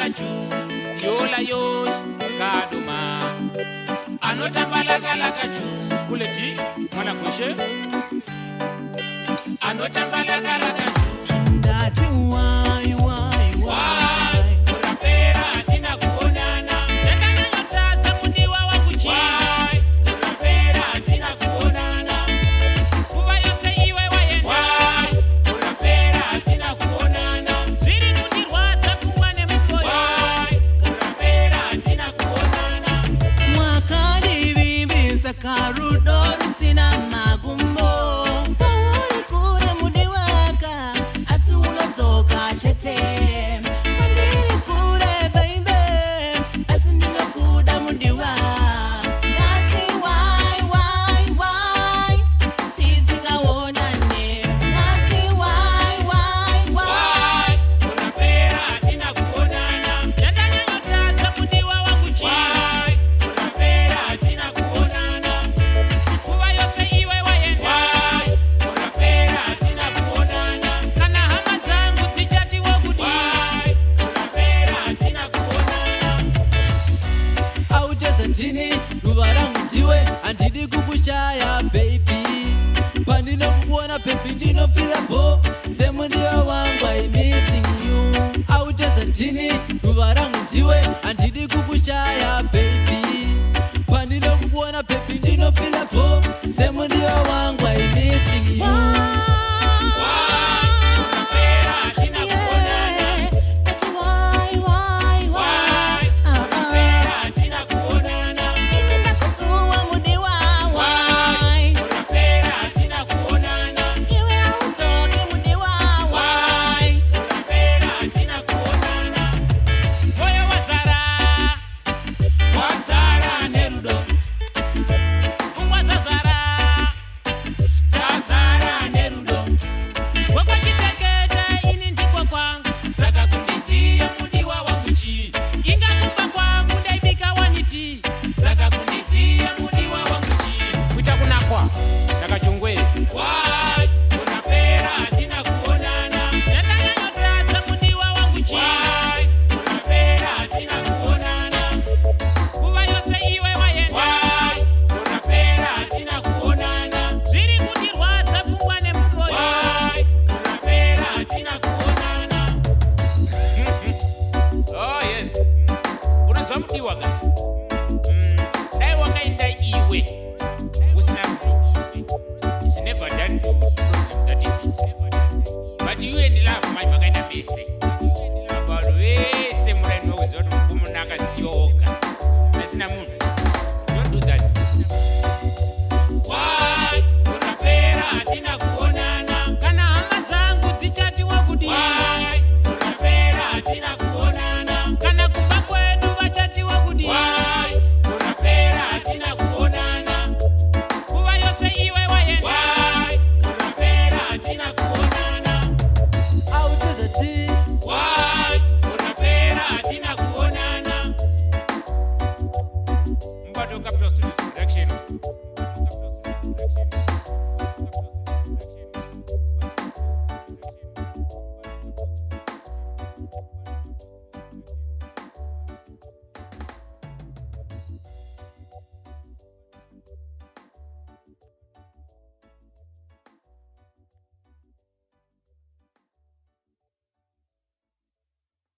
kachu yola yos kaduma anotambalakala kachu kuleti mwana kushe anotambalakala kachu ndati why kurapera tina kuonana ndakanyotadza mundiwa wangu chi kurapera tina kuonana kuva yose iwe waenda kurapera tina kuonana zviri kundirwadza kumwa nemumoyo kurapera tina kuonana mwakadivimbisa karudo rusina magumbo pauri kure mudi waka asi unodzoka chete pandiri kure baby asi ndinokuda mudiwa ndati why tisingaonane ndati why kurapera tina kuonana ndakanyotadza mundiwa wangu chi kurapera tina kuonana kuva yose iwe waenda kurapera tina kuonana kana hama dzangu dzichati wokudi kurapera tina kuonana autedza ndini ruva rangu ndiwe handidi kukushaya baby pandinokuona baby ndinofira bo semundiwa wangu I missing you autedza ndini ruva rangu ndiwe handidi kukushaya baby pandinokuona baby ndinofira bo semundiwa wangu I missing you kurapera tina kuonana kurapera tina kuonana kurapera tina kuonana kurapera tina kuonana moyo wazara nerudo pfungwa dzazara nerudo kwakwachiteketa ini ndiko kwangu saka kundisiya mudiwa wangu chi ingakumba kwangu ndaibika waniti saka kundisiya mudiwa wangu chi kuita kunakwa takachongwe kurapera tina kuonana ndakanyotadza mudiwa wangu chi kurapera tina kuonana kuva yose iwe waenda kurapera tina kuonana zviri kundirwadza pfungwa nemumoyo kurapera tina kuonana oh yes unozwa mudiwa ka dai wakaenda iwe usina mudiwa it's never done to that is it but you and love my makaenda mese abantu vese muraini wawezwa kuti mukomana akaziyoga asina munhu don't do that kurapera tina kuonana kana hama dzangu dzichati wakudi kurapera tina kuonana kana kumba kwedu vachati wakudi kurapera tina kuonana kuva yose iwe waenda kurapera tina kuonana autedza ti kurapera tina kuonana Mbato Capital Studios